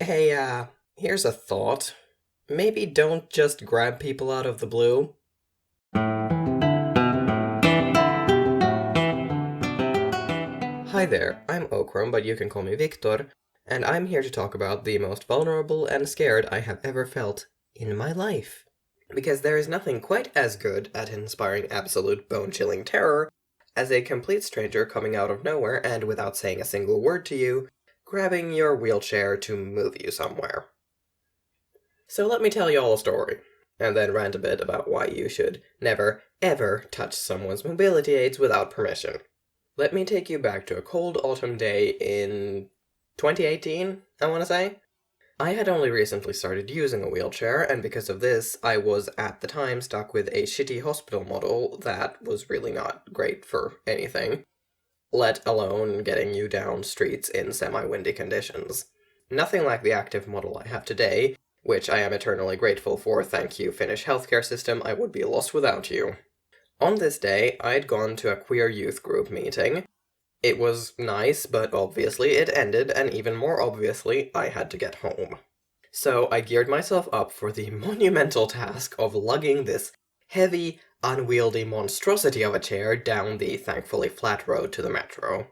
Hey, here's a thought. Maybe don't just grab people out of the blue. Hi there, I'm Oakwyrm, but you can call me Victor, and I'm here to talk about the most vulnerable and scared I have ever felt in my life. Because there is nothing quite as good at inspiring absolute bone-chilling terror as a complete stranger coming out of nowhere and without saying a single word to you, grabbing your wheelchair to move you somewhere. So let me tell you all a story, and then rant a bit about why you should never, ever touch someone's mobility aids without permission. Let me take you back to a cold autumn day in 2018, I want to say. I had only recently started using a wheelchair, and because of this, I was at the time stuck with a shitty hospital model that was really not great for anything, let alone getting you down streets in semi-windy conditions. Nothing like the active model I have today, which I am eternally grateful for, thank you Finnish healthcare system, I would be lost without you. On this day, I'd gone to a queer youth group meeting. It was nice, but obviously it ended, and even more obviously, I had to get home. So I geared myself up for the monumental task of lugging this heavy, unwieldy monstrosity of a chair down the thankfully flat road to the metro.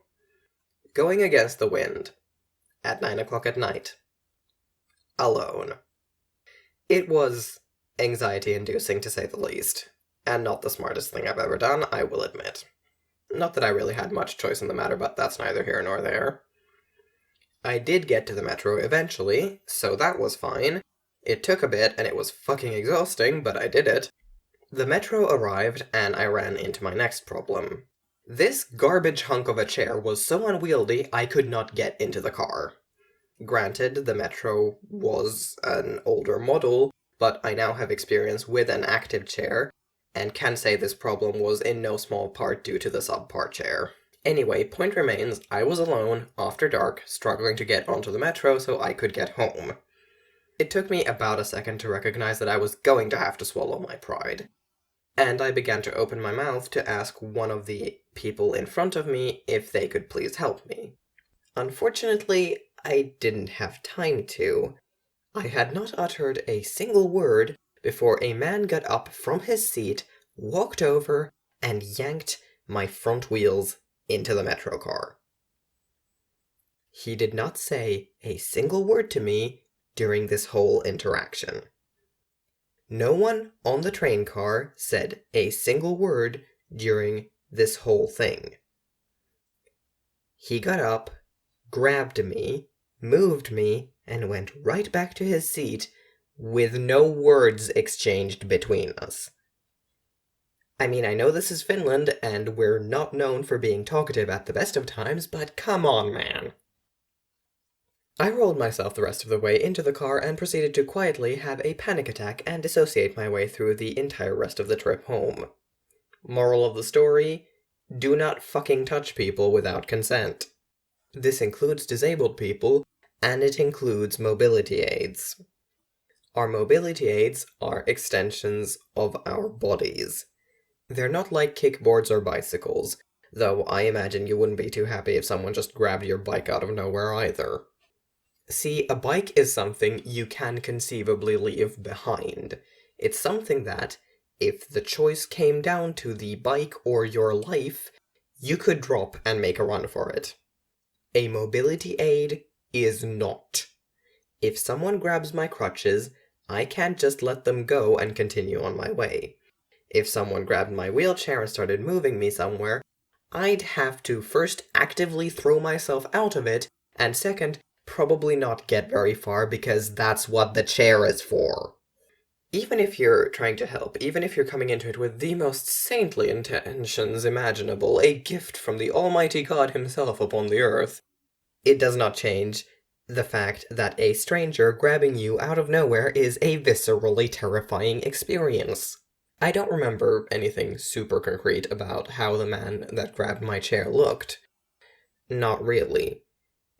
Going against the wind, at 9 o'clock at night. Alone. It was anxiety-inducing to say the least, and not the smartest thing I've ever done, I will admit. Not that I really had much choice in the matter, but that's neither here nor there. I did get to the metro eventually, so that was fine. It took a bit, and it was fucking exhausting, but I did it. The metro arrived, and I ran into my next problem. This garbage hunk of a chair was so unwieldy I could not get into the car. Granted, the metro was an older model, but I now have experience with an active chair, and can say this problem was in no small part due to the subpar chair. Anyway, point remains, I was alone, after dark, struggling to get onto the metro so I could get home. It took me about a second to recognize that I was going to have to swallow my pride. And I began to open my mouth to ask one of the people in front of me if they could please help me. Unfortunately, I didn't have time to. I had not uttered a single word before a man got up from his seat, walked over, and yanked my front wheels into the metro car. He did not say a single word to me during this whole interaction. No one on the train car said a single word during this whole thing. He got up, grabbed me, moved me, and went right back to his seat with no words exchanged between us. I mean, I know this is Finland, and we're not known for being talkative at the best of times, but come on, man. I rolled myself the rest of the way into the car and proceeded to quietly have a panic attack and dissociate my way through the entire rest of the trip home. Moral of the story, do not fucking touch people without consent. This includes disabled people, and it includes mobility aids. Our mobility aids are extensions of our bodies. They're not like kickboards or bicycles, though I imagine you wouldn't be too happy if someone just grabbed your bike out of nowhere either. See, a bike is something you can conceivably leave behind. It's something that, if the choice came down to the bike or your life, you could drop and make a run for it. A mobility aid is not. If someone grabs my crutches, I can't just let them go and continue on my way. If someone grabbed my wheelchair and started moving me somewhere, I'd have to first actively throw myself out of it, and second, probably not get very far because that's what the chair is for. Even if you're trying to help, even if you're coming into it with the most saintly intentions imaginable, a gift from the almighty God himself upon the earth, it does not change the fact that a stranger grabbing you out of nowhere is a viscerally terrifying experience. I don't remember anything super concrete about how the man that grabbed my chair looked. Not really.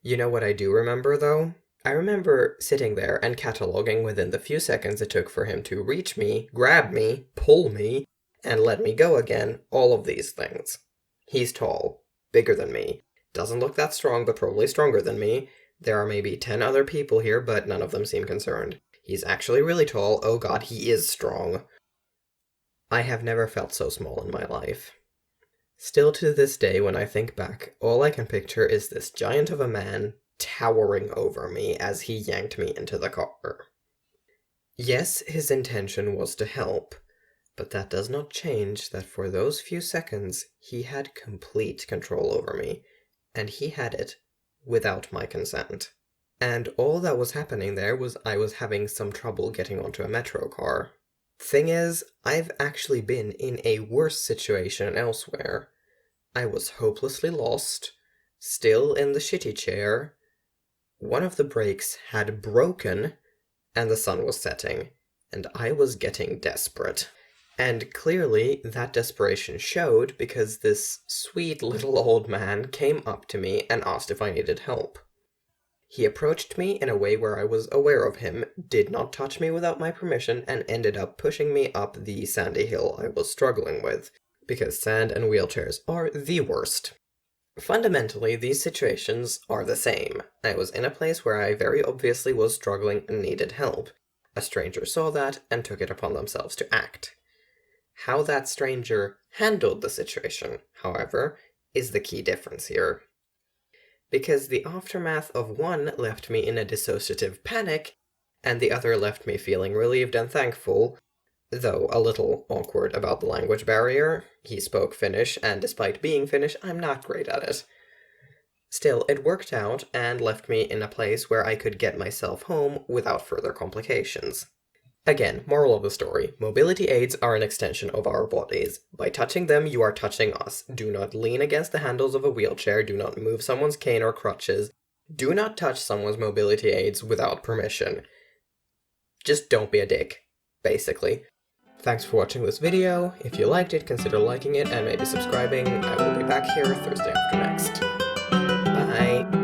You know what I do remember, though? I remember sitting there and cataloging within the few seconds it took for him to reach me, grab me, pull me, and let me go again, all of these things. He's tall, bigger than me, doesn't look that strong but probably stronger than me, There are maybe 10 other people here, but none of them seem concerned. He's actually really tall. Oh god, he is strong. I have never felt so small in my life. Still to this day, when I think back, all I can picture is this giant of a man towering over me as he yanked me into the car. Yes, his intention was to help, but that does not change that for those few seconds he had complete control over me, and he had it without my consent. And all that was happening there was I was having some trouble getting onto a metro car. Thing is, I've actually been in a worse situation elsewhere. I was hopelessly lost, still in the shitty chair. One of the brakes had broken, and the sun was setting, and I was getting desperate. And clearly that desperation showed because this sweet little old man came up to me and asked if I needed help. He approached me in a way where I was aware of him, did not touch me without my permission, and ended up pushing me up the sandy hill I was struggling with, because sand and wheelchairs are the worst. Fundamentally, these situations are the same. I was in a place where I very obviously was struggling and needed help. A stranger saw that and took it upon themselves to act. How that stranger handled the situation, however, is the key difference here. Because the aftermath of one left me in a dissociative panic, and the other left me feeling relieved and thankful, though a little awkward about the language barrier. He spoke Finnish, and despite being Finnish, I'm not great at it. Still, it worked out and left me in a place where I could get myself home without further complications. Again, moral of the story, mobility aids are an extension of our bodies. By touching them, you are touching us. Do not lean against the handles of a wheelchair, do not move someone's cane or crutches, do not touch someone's mobility aids without permission. Just don't be a dick, basically. Thanks for watching this video. If you liked it, consider liking it and maybe subscribing. I will be back here Thursday after next. Bye!